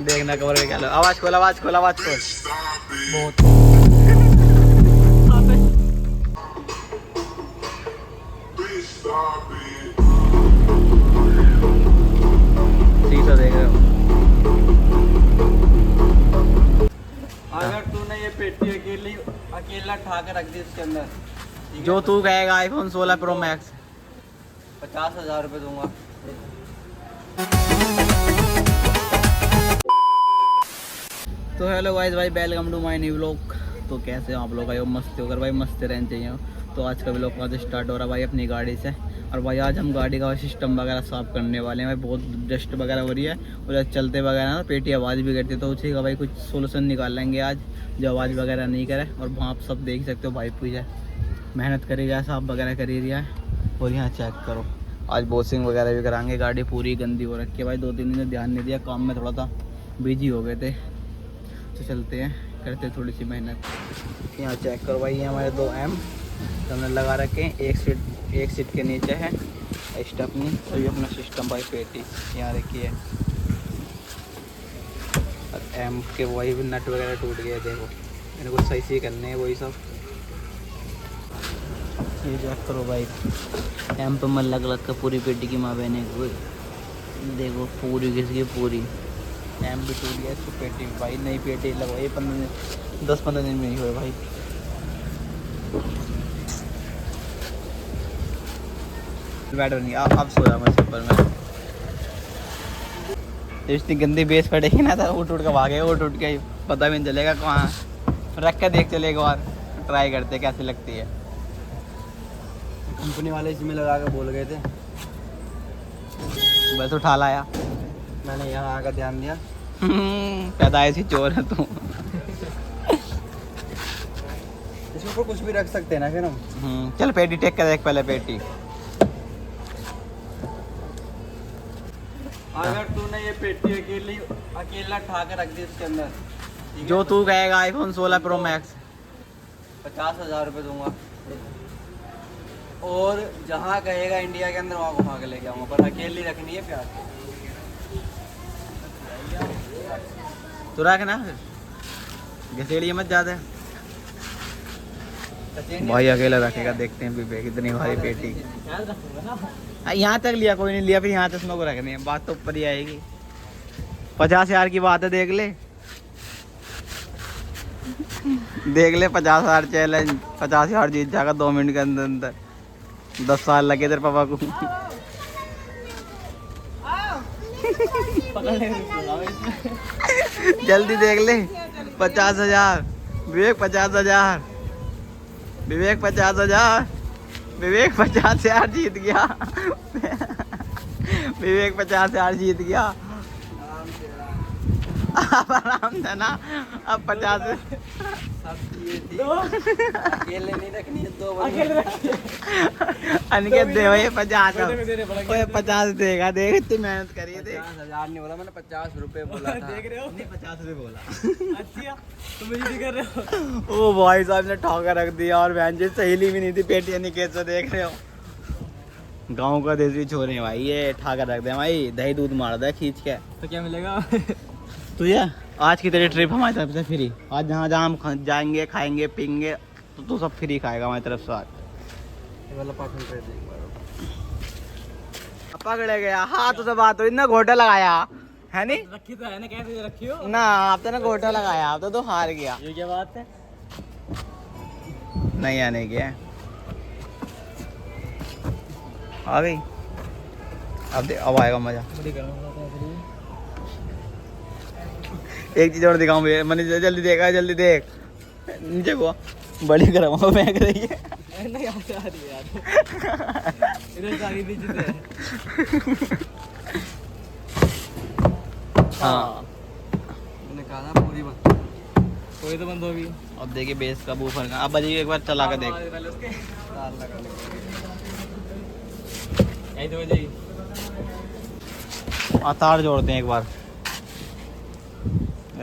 देखना कवर के क्या लो। आवाज खोल आवाज खोल आवाज खोल। बहुत शीशा देख रहे हो। अगर तूने ये पेटी अकेला ठा के रख दी इसके अंदर, जो तू कहेगा आईफोन 16 प्रो मैक्स 50,000 रुपये दूंगा। तो हेलो गाइस भाई, welcome to my new vlog. तो कैसे हो आप लोग? आए हो मस्त होकर भाई, मस्त रहने चाहिए। तो आज का व्लॉग आज स्टार्ट हो रहा है भाई अपनी गाड़ी से। और भाई आज हम गाड़ी का सिस्टम वगैरह साफ़ करने वाले हैं भाई। बहुत डस्ट वगैरह हो रही है और चलते वगैरह ना पेटी आवाज़ भी करती है, तो उसी का भाई कुछ सोल्यूशन निकाल लेंगे आज, जो आवाज़ वगैरह नहीं करे। और वहाँ आप सब देख सकते हो भाई पूजा मेहनत करी रहा है, साफ़ वगैरह करी रहा है। और यहाँ चेक करो, आज वॉशिंग वगैरह भी कराएंगे। गाड़ी पूरी गंदी हो रखी है भाई, 2-3 दिन से ध्यान नहीं दिया, काम में थोड़ा सा बिजी हो गए थे। तो चलते हैं, करते हैं थोड़ी सी मेहनत। यहाँ चेक करो भाई, ये हमारे 2 एम हमने लगा रखे हैं। एक सीट के नीचे है स्टेपनी। तो ये अपना सिस्टम भाई पेटी यहाँ रखी है। और एम के वही भी नट वगैरह टूट गए, देखो इनको सही से करने हैं वही सब। ये चेक करो भाई, एम पे मन लग कर पूरी पेटी की माँ बहने को देखो, पूरी किसकी पूरी एम भी टूट गया। इसको पेटी भाई नई पेटी लगवाई 10-15 दिन में ही हुए भाई। बैठो नहीं अब सो रहा मैं ऊपर में। इतनी गंदी बेस पड़ेगी ना तो उठ के भागेगा, उठ के पता भी नहीं चलेगा कहाँ रख कर देख चलेगा। और ट्राई करते कैसे लगती है। कंपनी वाले इसमें लगा के बोल गए थे, बस उठा लाया। मैंने यहाँ आकर ध्यान दिया। पैदाइशी चोर है तू। इसके ऊपर कुछ भी रख सकते हैं ना फिर हम। चल पेटी टेक कर देख पहले पेटी। अगर तूने ये पेटी अकेला ठा के रख दी इसके अंदर, जो तू कहेगा आईफोन 16 प्रो मैक्स 50,000 रुपये दूंगा। और जहाँ कहेगा इंडिया के अंदर वहाँ घुमा के लेके आऊँगा, पर अकेली रखनी है प्यार। तो रख ना फिर, घसेड़िए मत ज्यादा भाई। अकेला रखेगा, देखते हैं विवेक इतनी भारी पेटी। यहाँ तक लिया, कोई नहीं लिया, फिर यहाँ तक स्नो को रखनी है। बात तो ऊपर ही आएगी। 50,000 की बात है, देख ले 50,000 चैलेंज। 50,000 जीत जाएगा 2 मिनट के अंदर अंदर। 10 साल लगे तेरे पापा को। जल्दी देख ले 50,000 विवेक, 50,000 विवेक, 50,000 विवेक, 50,000 जीत गया। विवेक 50,000 जीत गया। अब आराम से ना, अब 50 अकेले नहीं रखनी है, 2 अकेले अनिकेत दे भाई 50। 50 देगा, देख इतनी मेहनत करी। 50,000 नहीं बोला मैंने, 50 रुपए बोला था। देख रहे हो, नहीं 50 रुपए बोला। अच्छा तुम मुझे कर रहे हो। ओ भाई साहब ने ठोका रख दिया। और बहन जी सहेली भी नहीं थी पेटी। अनिकेत से देख रहे हो, गाँव का देसी छोरे भाई, ये ठाका रख दे भाई। दही दूध मार दे खींच के। तो क्या मिलेगा तुझे? आज की तेरी ट्रिप हमारी तरफ से फ्री। आज जहाँ जहाँ हम जाएंगे, खाएंगे, पीएंगे, तो तू सब फ्री खाएगा हमारी तरफ से आज। ये वाला 5 रुपए दे। पकड़े गया हाथ से बात हुई ना, घोटा लगाया है नहीं रखी तो है ना, कैसे रखी हो ना। आप तो ना घोटा लगाया, आप तो हार गया। ये क्या बात है? नहीं आने की है, आ गई। अब देख, अब आएगा मजा। एक चीज और दिखाऊं भैया, मैंने जल्दी देखा, जल्दी देख नीचे को बड़ी गर्म फेंक रही है। नहीं आ रही है यार, इधर सारी नीचे से। हाँ मैंने कहा था पूरी बंद, कोई तो बंद होगी। अब देखिए बेस का बूफर का। अब बजी एक बार चला कर देख। यही तो बजेगी। तार जोड़ते हैं एक बार।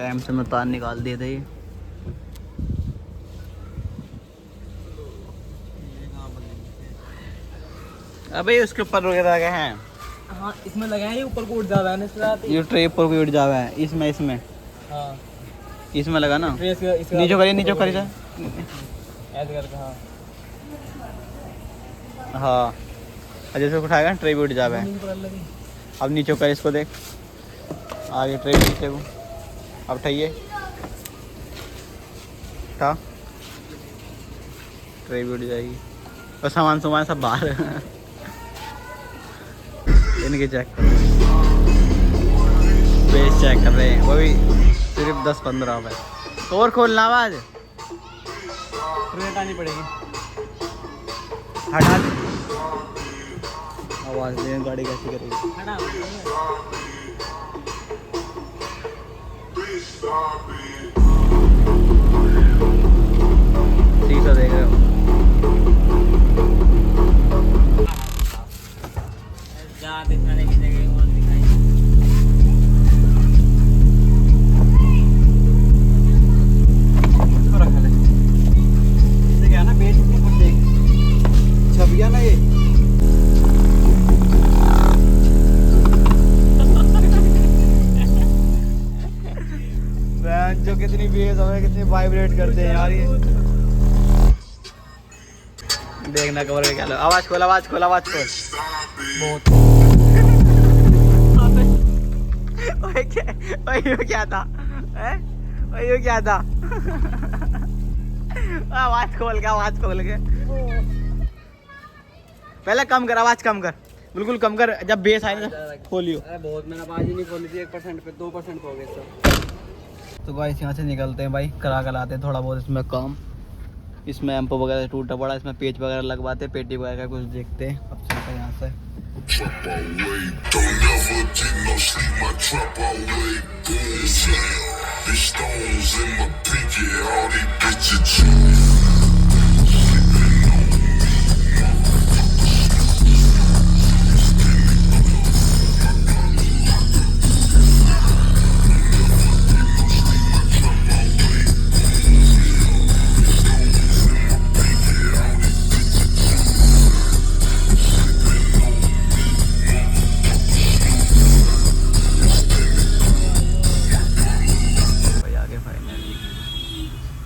एम से मैं तार निकाल दिए थे ये। अबे उसके ऊपर वगैरह के हैं, हाँ इसमें लगा है, ये ऊपर को उठ जावा है ना इसके साथ। ये ट्रे पर भी उठ जावा है इसमें हाँ इसमें लगा ना। नीचे नीचे करिए ऐसे करके। हाँ हाँ जैसे उठाएगा ट्रे भी उठ जावा है। अब नीचे कर इसको देख, आगे ट्रे नीचे को अब उठाइए, उठा ट्रे भी उठ जाएगी और सामान सब बाहर इनके चेक कर बेस चेक कर रहे हैं, वो भी सिर्फ 10-15 रुपए। और खोलना आवाज ट्रे हटानी पड़ेगी। हटा दे, आवाज दे गाड़ी कैसी करेगी। हटा शीशा देख रहे हो, जहाँ दिखाने की जगह वहाँ दिखाई। इसको रखा ले, इससे क्या है ना पेट में कुछ देख छप गया ना ये। जो कितनी बेस हमें कितनी वाइब्रेट करते हैं यार ये। देखना कवर में क्या लो, आवाज खोल आवाज खोल आवाज खोल। बहुत ओए क्या था हैं? ओए ये क्या था आवाज खोल के पहले कम कर, आवाज कम कर, बिल्कुल कम कर। जब बेस आए ना खोलियो। अरे बहुत, मैंने आवाज ही नहीं खोली थी। 1% पे 2% हो गए सब। तो गाइस यहाँ से निकलते हैं भाई, करा कर लाते हैं थोड़ा बहुत इसमें काम। इसमें एम्पो वगैरह टूटा पड़ा, इसमें पेच वगैरह लगवाते, पेटी वगैरह कुछ देखते हैं। अब चलते हैं यहाँ से।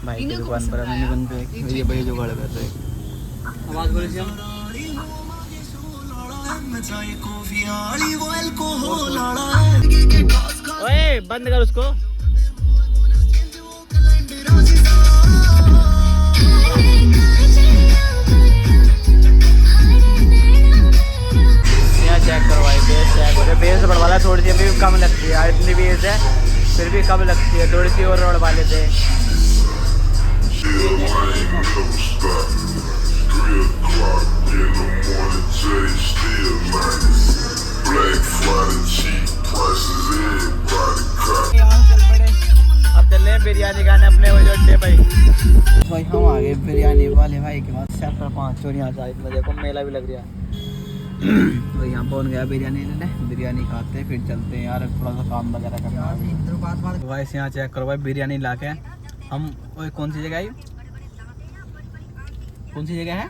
भाई की दुकान पर मैंने बन पे ये भाई जुगाड़ कर रहे हैं। आवाज बोले सी हम। ओए बंद कर उसको। यहाँ चेक करो भाई, बेस चेक करो। बेस बढ़वा ला थोड़ी सी, अभी भी कम लगती है यार, इतनी बेस है फिर भी कम लगती है। थोड़ी सी और बढ़वा लेते हैं। अब चल रहे हैं बिरयानी खाने अपने वो अड्डे भाई। भाई हम आ गए बिरयानी वाले भाई के पास, सेक्टर 5 चोरियाँ साइड में। देखो मेला भी लग रहा है। तो यहाँ पहुँच गया बिरयानी लेने, बिरयानी खाते फिर चलते हैं यार, थोड़ा सा काम वगैरह करना है। भाई यहाँ चेक करो भाई, बिरयानी ला के हम वो कौन सी जगह है, कौन सी जगह है?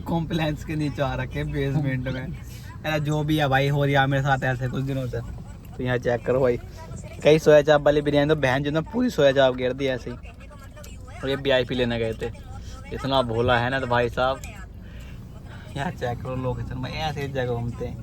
कॉम्प्लेक्स के नीचे आ रखे बेसमेंट में। यार जो भी है भाई, हो रहा है मेरे साथ ऐसे कुछ दिनों से। तो यहाँ चेक करो भाई, कई सोया चाप वाली बिरयानी तो बहन जो ना पूरी सोया चाप गिर दी ऐसे ही। और ये VIP लेने गए थे, इतना भोला है ना तो भाई साहब। यहाँ चेक करो लोकेशन में, ऐसे जगह घूमते हैं।